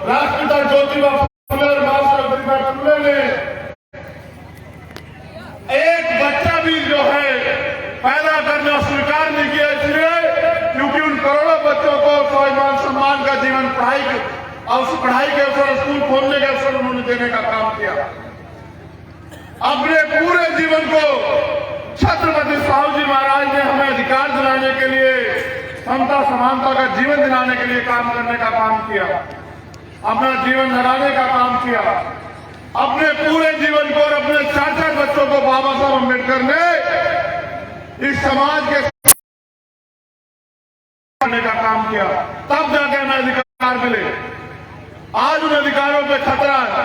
राष्ट्रपिता ज्योतिबा फुले और मास्टर सावित्रीबाई फुले ने एक बच्चा भी जो है पैदा करना स्वीकार नहीं किया, इसलिए क्योंकि उन करोड़ों बच्चों को स्वाभिमान सम्मान का जीवन पढ़ाई के अवसर, स्कूल खोलने के अवसर उन्होंने देने का काम किया। अपने पूरे जीवन को छत्रपति साहू जी महाराज ने हमें अधिकार दिलाने के लिए, समता समानता का जीवन दिलाने के लिए काम करने का काम किया, अपना जीवन लगाने का काम किया। अपने पूरे जीवन को और अपने 4-4 बच्चों को बाबा साहब अम्बेडकर ने इस समाज के करने का काम किया, तब जाके हमें अधिकार मिले। आज उन अधिकारों पे खतरा है,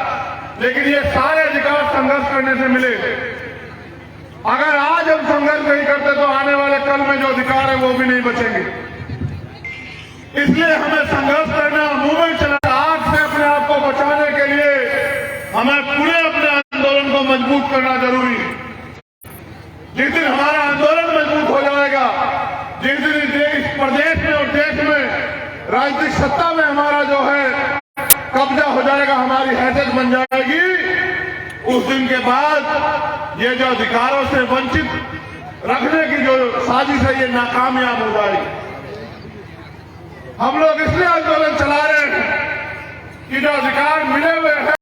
लेकिन ये सारे अधिकार संघर्ष करने से मिले। अगर आज हम संघर्ष नहीं करते तो आने वाले कल में जो अधिकार है वो भी नहीं बचेंगे। इसलिए हमें संघर्ष करना, मूवमेंट चलाना, आग से अपने आप को बचाने के लिए हमें पूरे अपने आंदोलन को मजबूत करना जरूरी है। जिस दिन हमारा आंदोलन मजबूत हो जाएगा, जिस दिन इस प्रदेश में और देश में राजनीतिक सत्ता में हमारा जो है कब्जा हो जाएगा, हमारी हैसियत बन जाएगी, उस दिन के बाद ये जो अधिकारों से वंचित रखने की जो साजिश है ये नाकामयाब हो जाएगी। हम लोग इसलिए आंदोलन चला रहे हैं कि जो अधिकार मिले हुए हैं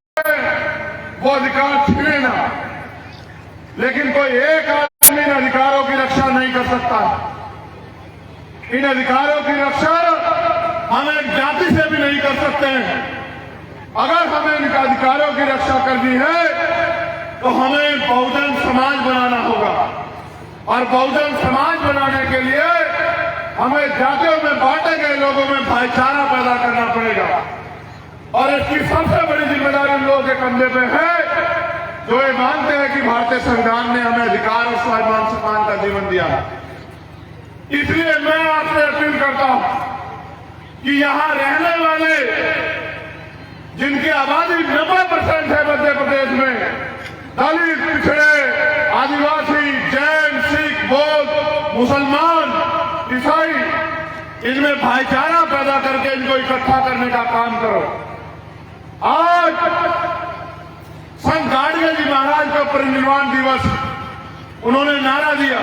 वो अधिकार छीने ना, लेकिन कोई एक आदमी इन अधिकारों की रक्षा नहीं कर सकता। इन अधिकारों की रक्षा हम एक जाति से भी नहीं कर सकते हैं। अगर हमें इन अधिकारों की रक्षा करनी है तो हमें बहुजन समाज बनाना होगा, और बहुजन समाज बनाने के लिए हमें जातियों में बांटे गए लोगों में भाईचारा पैदा करना पड़ेगा। और इसकी सबसे बड़ी जिम्मेदारी उन लोगों के कंधे पे है जो ये मानते हैं कि भारतीय संविधान ने हमें अधिकार और स्वाभिमान सम्मान का जीवन दिया है। इसलिए मैं आपसे अपील करता हूं कि यहां रहने वाले जिनकी आबादी 90% है मध्य प्रदेश में, दलित, पिछड़े, आदिवासी, जैन, सिख, बौद्ध, मुसलमान, ईसाई, इनमें भाईचारा पैदा करके इनको इकट्ठा करने का काम करो। आज संत गाडगे जी महाराज का परिनिर्वाण दिवस, उन्होंने नारा दिया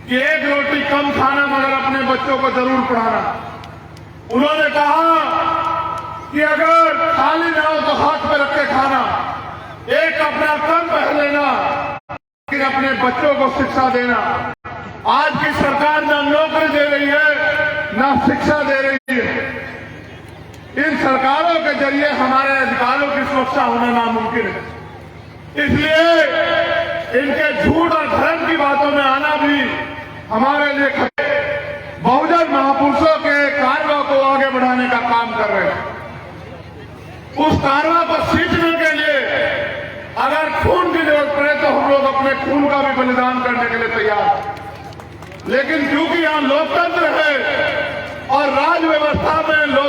कि एक रोटी कम खाना मगर अपने बच्चों को जरूर पढ़ाना। उन्होंने कहा कि अगर खाली ना हो तो हाथ पे रख के खाना, एक कपड़ा कम पहन लेना, लेकिन अपने बच्चों को शिक्षा देना। आज की सरकार ना नौकरी दे रही है ना शिक्षा दे रही है। इन सरकारों के जरिए हमारे अधिकारों की सुरक्षा होना नामुमकिन है। इसलिए इनके झूठ और धर्म की बातों में आना भी हमारे लिए बहुजन महापुरुषों के कारवा को आगे बढ़ाने का काम कर रहे हैं। उस कारवा को सींचने के लिए अगर खून की जरूरत पड़े तो हम लोग अपने खून का भी बलिदान करने के लिए तैयार हैं। लेकिन क्योंकि यहाँ लोकतंत्र है और राज व्यवस्था में जो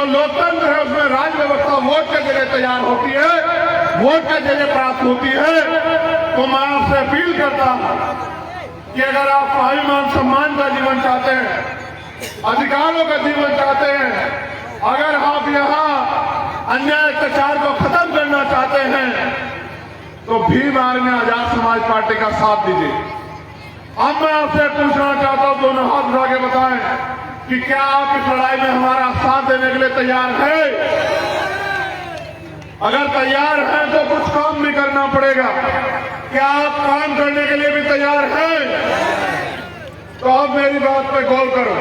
लोकतंत्र है उसमें राज व्यवस्था वोट के जरिए तैयार होती है, वोट के जरिए प्राप्त होती है, तो मैं आपसे अपील करता हूं कि अगर आप स्वाभिमान सम्मान का जीवन चाहते हैं, अधिकारों का जीवन चाहते हैं, अगर आप यहाँ अन्याय अत्याचार को खत्म करना चाहते हैं, तो भीम आर्मी आजाद समाज पार्टी का साथ दीजिए। अब मैं आपसे पूछना चाहता हूं, दोनों हाथ उठा के बताएं कि क्या आप इस लड़ाई में हमारा साथ देने के लिए तैयार हैं? अगर तैयार हैं तो कुछ काम भी करना पड़ेगा। क्या आप काम करने के लिए भी तैयार हैं? तो अब मेरी बात पे गौर करो।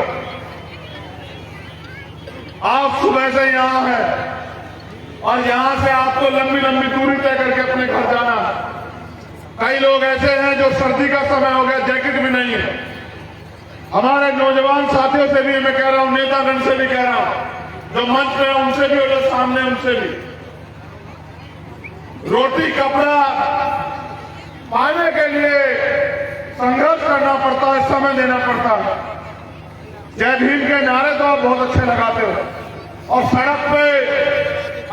आप सुबह से यहां हैं और यहां से आपको लंबी लंबी दूरी तय करके अपने घर जाना है। कई लोग ऐसे हैं जो सर्दी का समय हो गया, जैकेट भी नहीं है। हमारे नौजवान साथियों से भी मैं कह रहा हूं, नेतागण से भी कह रहा हूं, जो मंच में उनसे भी और सामने उनसे भी, रोटी कपड़ा पाने के लिए संघर्ष करना पड़ता है, समय देना पड़ता है। जय भीम के नारे तो आप बहुत अच्छे लगाते हो और सड़क पे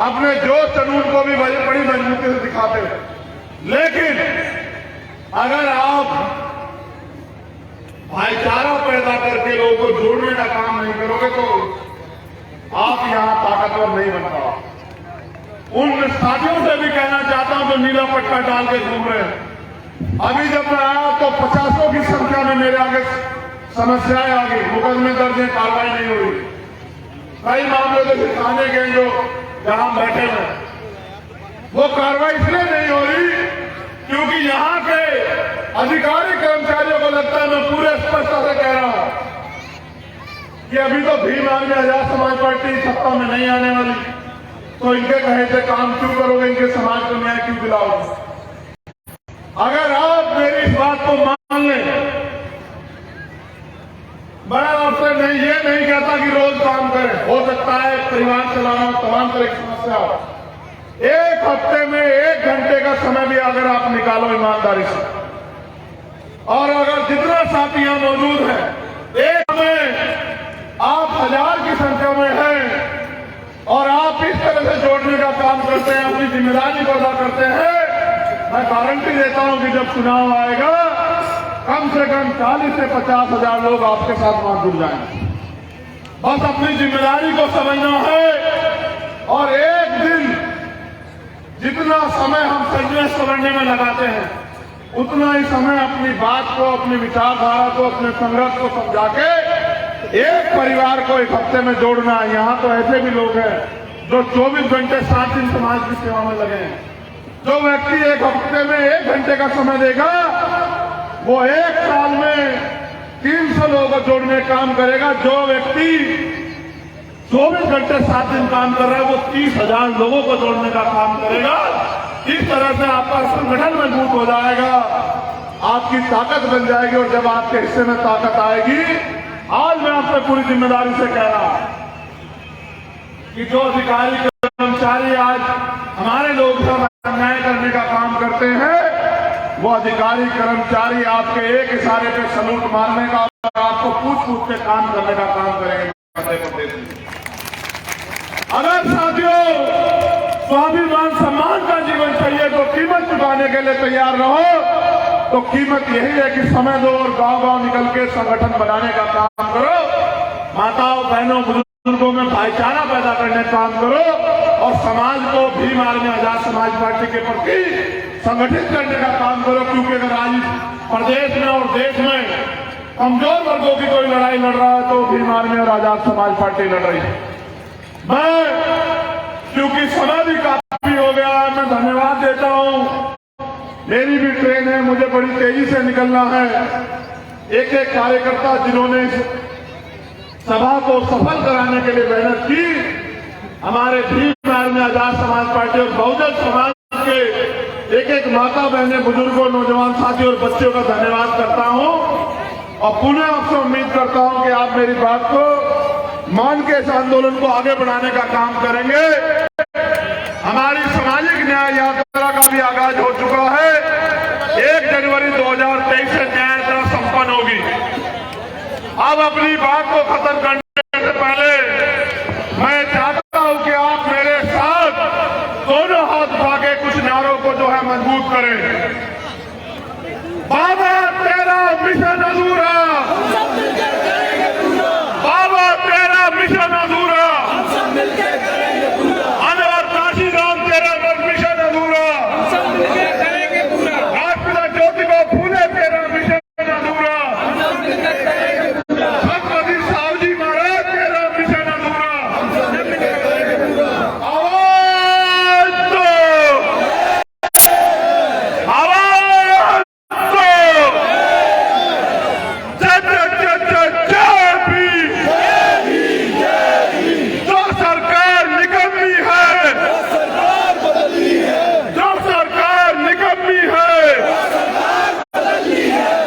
अपने जोश जुनून को भी बड़ी मजबूती से दिखाते हो, लेकिन अगर आप भाईचारा पैदा करके लोगों को जोड़ने का काम नहीं करोगे तो आप यहां ताकत ताकतवर नहीं बनता। उन साथियों से भी कहना चाहता हूं जो नीला पट्टा डाल के घूम रहे हैं। अभी जब मैं आया तो 50 की संख्या में मेरे आगे समस्याएं आ गई, मुकदमे दर्ज है, कार्रवाई नहीं हुई। कई मामले जैसे थाने के जो जहां बैठे हैं वो कार्रवाई इसलिए नहीं हो रही क्योंकि यहां के अधिकारी कर्मचारियों को लगता है, मैं पूरे स्पष्टता से कह रहा हूं कि अभी तो भीम आर्मी आजाद समाज पार्टी सत्ता में नहीं आने वाली, तो इनके कहे से काम क्यों करोगे, इनके समाज को न्याय क्यों दिलाओगे। अगर आप मेरी इस बात को मान लें, मैं आपसे नहीं ये नहीं कहता कि रोज काम करें, हो सकता है परिवार चलाना, तमाम तरह की समस्या हो। एक हफ्ते में 1 घंटे का समय भी अगर आप निकालो ईमानदारी से, और अगर जितना साथी यहां मौजूद हैं, एक में आप 1000 की संख्या में हैं और आप इस तरह से जोड़ने का काम करते हैं, अपनी जिम्मेदारी को अदा करते हैं, मैं गारंटी देता हूं कि जब चुनाव आएगा कम से कम 40 से 50 हजार लोग आपके साथ वहां जुड़ जाएंगे। बस अपनी जिम्मेदारी को समझना है और एक दिन जितना समय हम सजने सवरने में लगाते हैं उतना ही समय अपनी बात को, अपनी विचारधारा को, अपने संघर्ष को समझा के एक परिवार को एक हफ्ते में जोड़ना है। यहाँ तो ऐसे भी लोग हैं जो 24 घंटे 7 दिन समाज की सेवा में लगे हैं। जो व्यक्ति एक हफ्ते में 1 घंटे का समय देगा वो 1 साल में 300 लोगों को जोड़ने का काम करेगा। जो व्यक्ति 24 घंटे 7 दिन काम कर रहा है वो 30,000 लोगों को जोड़ने का काम करेगा। इस तरह से आपका संगठन मजबूत हो जाएगा, आपकी ताकत बन जाएगी, और जब आपके हिस्से में ताकत आएगी, आज मैं आपसे पूरी जिम्मेदारी से कह रहा हूं कि जो अधिकारी कर्मचारी आज हमारे लोग अन्याय करने का काम करते हैं, वो अधिकारी कर्मचारी आपके एक इशारे पे सलूट मारने का और आपको पूछ के काम करने का काम करेंगे। अगर साथियों स्वाभिमान सम्मान का जीवन चाहिए तो कीमत चुकाने के लिए तैयार रहो। तो कीमत यही है कि समय दो और गांव-गांव निकल के संगठन बनाने का काम करो, माताओं बहनों बुजुर्गों में भाईचारा पैदा करने का काम करो और समाज को भीम आर्मी आजाद समाज पार्टी के प्रति संगठित करने का काम करो। क्योंकि अगर आज प्रदेश में और देश में कमजोर वर्गों की कोई लड़ाई लड़ रहा है तो भीम आर्मी और आजाद समाज पार्टी लड़ रही है। मैं क्योंकि समय भी काफी हो गया है, मैं धन्यवाद देता हूं। मेरी भी ट्रेन है, मुझे बड़ी तेजी से निकलना है। एक एक कार्यकर्ता जिन्होंने इस सभा को सफल कराने के लिए मेहनत की, हमारे भीम आर्मी आजाद समाज पार्टी और बहुजन समाज के एक एक माता बहनें, बुजुर्गों, नौजवान साथियों और बच्चों का धन्यवाद करता हूं और पुनः आपसे उम्मीद करता हूं कि आप मेरी बात को मान के इस आंदोलन को आगे बढ़ाने का काम करेंगे। हमारी सामाजिक न्याय यात्रा का भी आगाज हो चुका है। 1 जनवरी 2023 से न्याय यात्रा संपन्न होगी। अब अपनी बात को खत्म करने से पहले मैं चाहता हूं कि आप मेरे साथ दोनों हाथ उठा के कुछ नारों को जो है मजबूत करें। बाबा तेरा मिशन अधूरा, बाबा तेरा मिशन अधूरा, अनवर काशीराम तेरा मिशन अधूरा, राष्ट्रपिता ज्योतिबा फूले तेरा मिशन अधूरा, छत्रपति साहूजी महाराज तेरा मिशन अधूरा। आवाज दो, आवाज दो, जय जय जय जय भीम। जो सरकार निकम्मी है, जो सरकार निकम्मी है,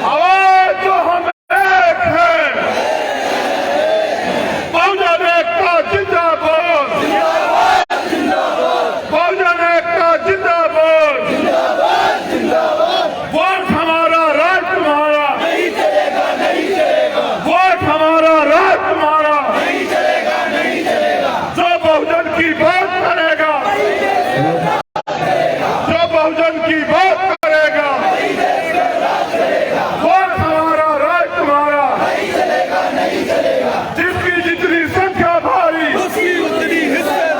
आवाज जो हम एक है, बहुजन एकता जिंदाबाद, बहुजन एकता जिंदाबाद, वोट हमारा राज तुम्हारा, वोट हमारा राज तुम्हारा, जो बहुजन की बात करेगा, जो बहुजन की बात करेगा, वोट हमारा राज तुम्हारा, जिसकी जितनी संख्या भारी उसकी उतनी हिस्सेदारी।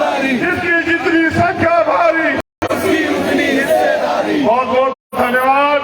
धन्यवाद।